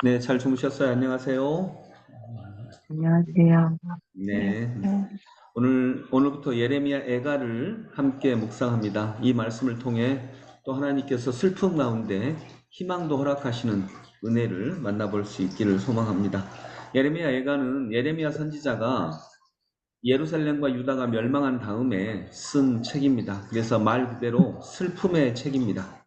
네, 잘 주무셨어요? 안녕하세요. 안녕하세요. 네. 네, 오늘부터 예레미야 애가를 함께 묵상합니다. 이 말씀을 통해 또 하나님께서 슬픔 가운데 희망도 허락하시는 은혜를 만나볼 수 있기를 소망합니다. 예레미야 애가는 예레미야 선지자가 예루살렘과 유다가 멸망한 다음에 쓴 책입니다. 그래서 말 그대로 슬픔의 책입니다.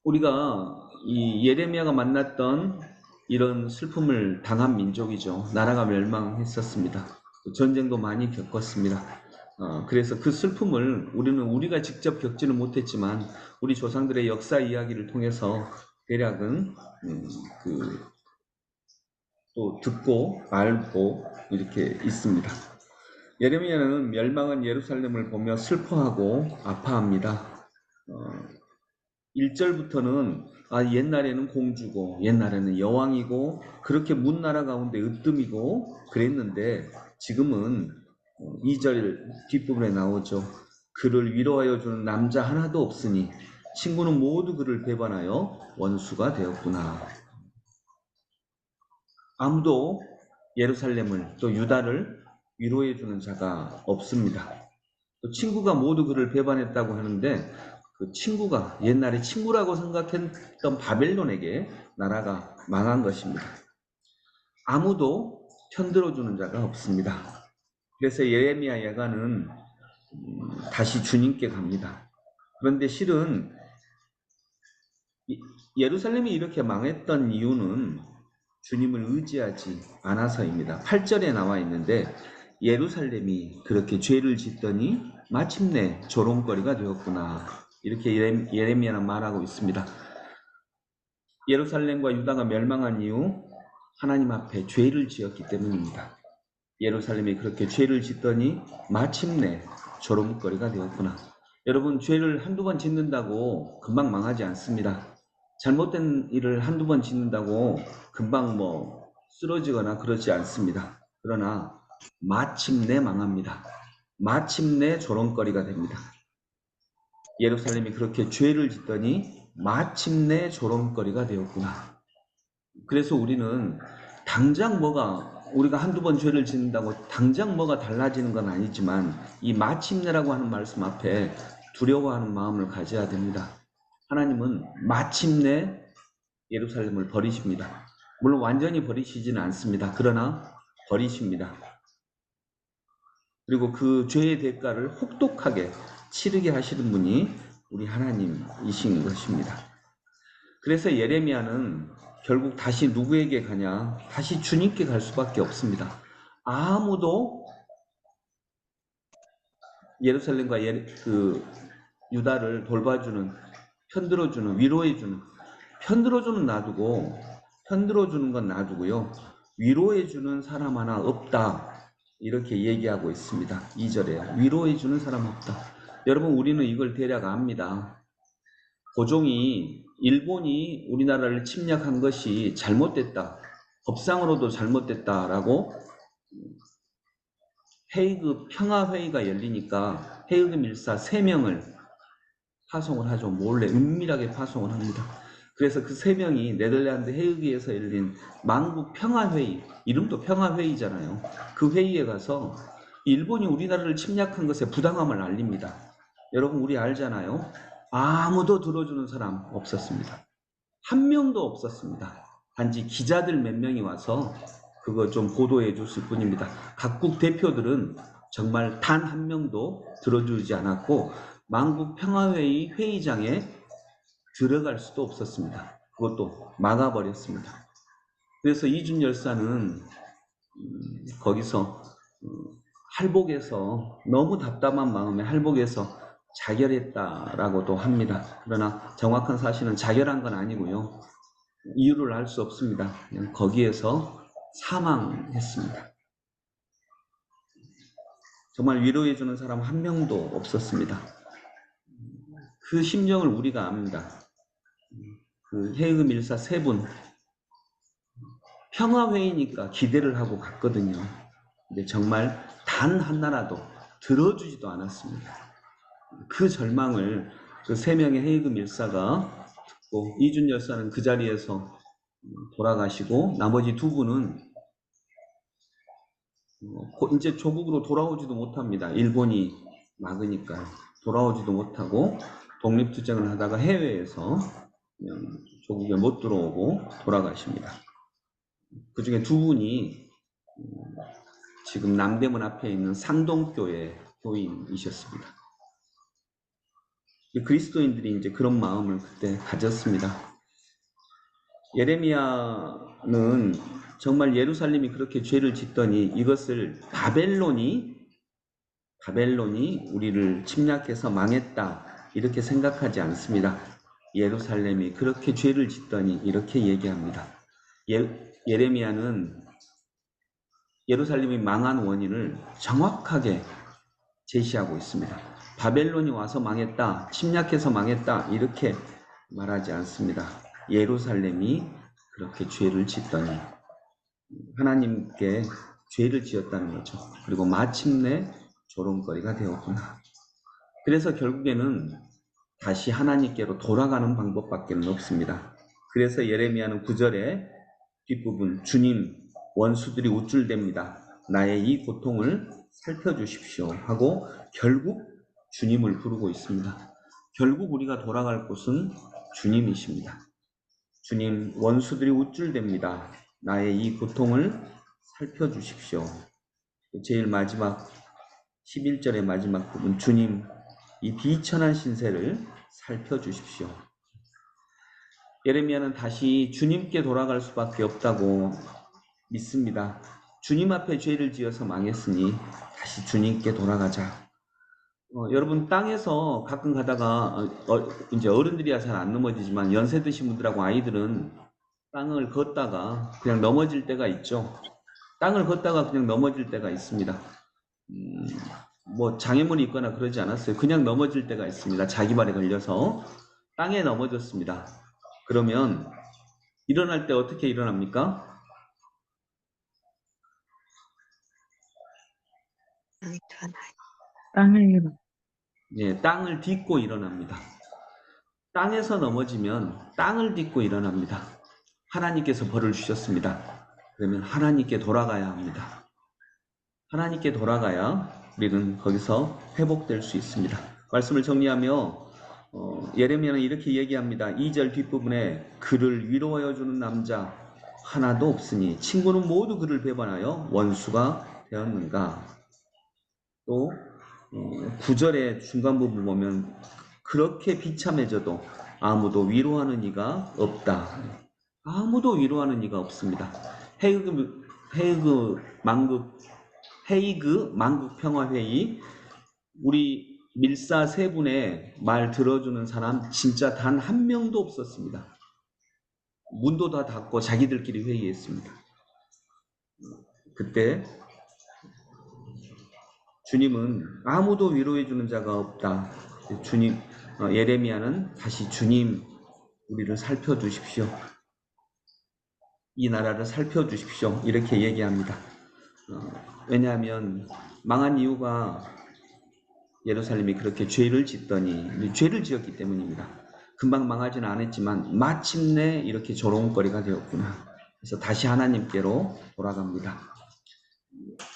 우리가 이 예레미야가 만났던 이런 슬픔을 당한 민족이죠. 나라가 멸망했었습니다. 전쟁도 많이 겪었습니다. 그래서 그 슬픔을 우리가 직접 겪지는 못했지만 우리 조상들의 역사 이야기를 통해서 대략은 또 듣고 알고 이렇게 있습니다. 예레미야는 멸망한 예루살렘을 보며 슬퍼하고 아파합니다. 1절부터는 옛날에는 공주고 옛날에는 여왕이고 그렇게 문나라 가운데 으뜸이고 그랬는데 지금은 2절 뒷부분에 나오죠. 그를 위로하여 주는 남자 하나도 없으니 친구는 모두 그를 배반하여 원수가 되었구나. 아무도 예루살렘을 또 유다를 위로해 주는 자가 없습니다. 또 친구가 모두 그를 배반했다고 하는데 그 친구가 옛날에 친구라고 생각했던 바벨론에게 나라가 망한 것입니다. 아무도 편들어주는 자가 없습니다. 그래서 예레미야 예가는 다시 주님께 갑니다. 그런데 실은 예루살렘이 이렇게 망했던 이유는 주님을 의지하지 않아서입니다. 8절에 나와 있는데 예루살렘이 그렇게 죄를 짓더니 마침내 조롱거리가 되었구나. 이렇게 예레미야는 말하고 있습니다. 예루살렘과 유다가 멸망한 이유 하나님 앞에 죄를 지었기 때문입니다. 예루살렘이 그렇게 죄를 짓더니 마침내 조롱거리가 되었구나. 여러분, 죄를 한두 번 짓는다고 금방 망하지 않습니다. 잘못된 일을 한두 번 짓는다고 금방 쓰러지거나 그러지 않습니다. 그러나 마침내 망합니다. 마침내 조롱거리가 됩니다. 예루살렘이 그렇게 죄를 짓더니 마침내 조롱거리가 되었구나. 그래서 우리는 당장 우리가 한두 번 죄를 짓는다고 당장 뭐가 달라지는 건 아니지만 이 마침내라고 하는 말씀 앞에 두려워하는 마음을 가져야 됩니다. 하나님은 마침내 예루살렘을 버리십니다. 물론 완전히 버리시지는 않습니다. 그러나 버리십니다. 그리고 그 죄의 대가를 혹독하게 치르게 하시는 분이 우리 하나님이신 것입니다. 그래서 예레미야는 결국 다시 누구에게 가냐? 다시 주님께 갈 수밖에 없습니다. 아무도 예루살렘과 유다를 돌봐주는, 편들어주는, 위로해주는, 편들어주는 건 놔두고요. 위로해주는 사람 하나 없다. 이렇게 얘기하고 있습니다. 2절에 위로해주는 사람 없다. 여러분, 우리는 이걸 대략 압니다. 일본이 우리나라를 침략한 것이 잘못됐다. 법상으로도 잘못됐다라고 헤이그 평화회의가 열리니까 헤이그 밀사 3명을 파송을 하죠. 몰래 은밀하게 파송을 합니다. 그래서 그 3명이 네덜란드 헤이그에서 열린 만국 평화회의, 이름도 평화회의잖아요. 그 회의에 가서 일본이 우리나라를 침략한 것에 부당함을 알립니다. 여러분, 우리 알잖아요. 아무도 들어주는 사람 없었습니다. 한 명도 없었습니다. 단지 기자들 몇 명이 와서 그거 좀 보도해 줬을 뿐입니다. 각국 대표들은 정말 단 한 명도 들어주지 않았고 만국 평화회의 회의장에 들어갈 수도 없었습니다. 그것도 막아버렸습니다. 그래서 이준 열사는 거기서 할복에서 너무 답답한 마음에 할복에서 자결했다라고도 합니다. 그러나 정확한 사실은 자결한 건 아니고요. 이유를 알 수 없습니다. 그냥 거기에서 사망했습니다. 정말 위로해주는 사람 한 명도 없었습니다. 그 심정을 우리가 압니다. 그 헤이그 밀사 3분 평화회의니까 기대를 하고 갔거든요. 근데 정말 단 하나라도 들어주지도 않았습니다. 그 절망을 그 3명의 헤이그 밀사가 듣고 이준 열사는 그 자리에서 돌아가시고 나머지 두 분은 이제 조국으로 돌아오지도 못합니다. 일본이 막으니까 돌아오지도 못하고 독립투쟁을 하다가 해외에서 그냥 조국에 못 들어오고 돌아가십니다. 그 중에 두 분이 지금 남대문 앞에 있는 상동교회 교인이셨습니다. 그리스도인들이 이제 그런 마음을 그때 가졌습니다. 예레미야는 정말 예루살렘이 그렇게 죄를 짓더니 이것을 바벨론이 우리를 침략해서 망했다 이렇게 생각하지 않습니다. 예루살렘이 그렇게 죄를 짓더니 이렇게 얘기합니다. 예레미야는 예루살렘이 망한 원인을 정확하게 제시하고 있습니다. 바벨론이 와서 망했다, 침략해서 망했다 이렇게 말하지 않습니다. 예루살렘이 그렇게 죄를 짓더니 하나님께 죄를 지었다는 거죠. 그리고 마침내 조롱거리가 되었구나. 그래서 결국에는 다시 하나님께로 돌아가는 방법밖에 없습니다. 그래서 예레미야는 9절에 뒷부분 주님 원수들이 우쭐댑니다. 나의 이 고통을 살펴주십시오 하고 결국 주님을 부르고 있습니다. 결국 우리가 돌아갈 곳은 주님이십니다. 주님 원수들이 우쭐댑니다. 나의 이 고통을 살펴주십시오. 제일 마지막 11절의 마지막 부분 주님 이 비천한 신세를 살펴주십시오. 예레미야는 다시 주님께 돌아갈 수밖에 없다고 믿습니다. 주님 앞에 죄를 지어서 망했으니 다시 주님께 돌아가자. 여러분 땅에서 가끔 가다가 이제 어른들이야 잘 안 넘어지지만 연세 드신 분들하고 아이들은 땅을 걷다가 그냥 넘어질 때가 있죠. 땅을 걷다가 그냥 넘어질 때가 있습니다. 뭐 장애물이 있거나 그러지 않았어요. 그냥 넘어질 때가 있습니다. 자기 발에 걸려서 땅에 넘어졌습니다. 그러면 일어날 때 어떻게 일어납니까? 땅을 딛고 일어납니다. 땅에서 넘어지면 땅을 딛고 일어납니다. 하나님께서 벌을 주셨습니다. 그러면 하나님께 돌아가야 합니다. 하나님께 돌아가야 우리는 거기서 회복될 수 있습니다. 말씀을 정리하며 예레미야는 이렇게 얘기합니다. 2절 뒷부분에 그를 위로하여 주는 남자 하나도 없으니 친구는 모두 그를 배반하여 원수가 되었는가. 또 9절의 중간 부분 보면 그렇게 비참해져도 아무도 위로하는 이가 없다. 아무도 위로하는 이가 없습니다. 헤이그 만국 평화회의 우리 밀사 세 분의 말 들어주는 사람 진짜 단 한 명도 없었습니다. 문도 다 닫고 자기들끼리 회의했습니다. 그때 주님은 아무도 위로해주는 자가 없다. 주님, 예레미야는 다시 주님 우리를 살펴주십시오. 이 나라를 살펴주십시오. 이렇게 얘기합니다. 왜냐하면 망한 이유가 예루살렘이 그렇게 죄를 짓더니 죄를 지었기 때문입니다. 금방 망하지는 않았지만 마침내 이렇게 조롱거리가 되었구나. 그래서 다시 하나님께로 돌아갑니다.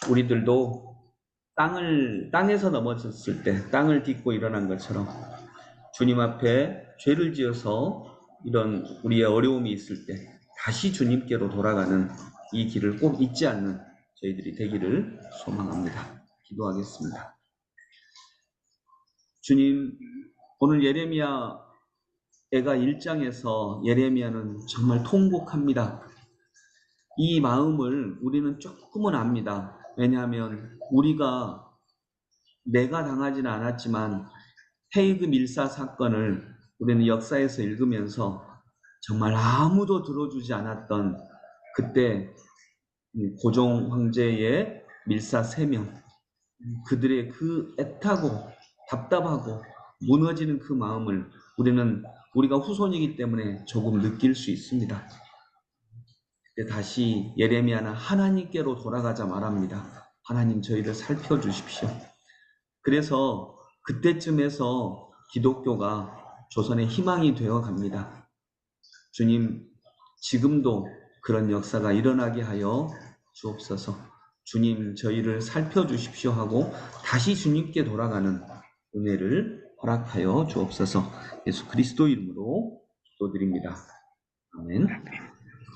우리들도 땅에서 넘어졌을 때 땅을 딛고 일어난 것처럼 주님 앞에 죄를 지어서 이런 우리의 어려움이 있을 때 다시 주님께로 돌아가는 이 길을 꼭 잊지 않는 저희들이 되기를 소망합니다. 기도하겠습니다. 주님, 오늘 예레미야 애가 1장에서 예레미야는 정말 통곡합니다. 이 마음을 우리는 조금은 압니다. 왜냐하면 내가 당하지는 않았지만 헤이그 밀사 사건을 우리는 역사에서 읽으면서 정말 아무도 들어주지 않았던 그때 고종 황제의 밀사 3명 그들의 그 애타고 답답하고 무너지는 그 마음을 우리가 후손이기 때문에 조금 느낄 수 있습니다. 다시 예레미야는 하나님께로 돌아가자 말합니다. 하나님 저희를 살펴주십시오. 그래서 그때쯤에서 기독교가 조선의 희망이 되어 갑니다. 주님, 지금도 그런 역사가 일어나게 하여 주옵소서. 주님, 저희를 살펴주십시오 하고 다시 주님께 돌아가는 은혜를 허락하여 주옵소서. 예수 그리스도 이름으로 기도드립니다. 아멘.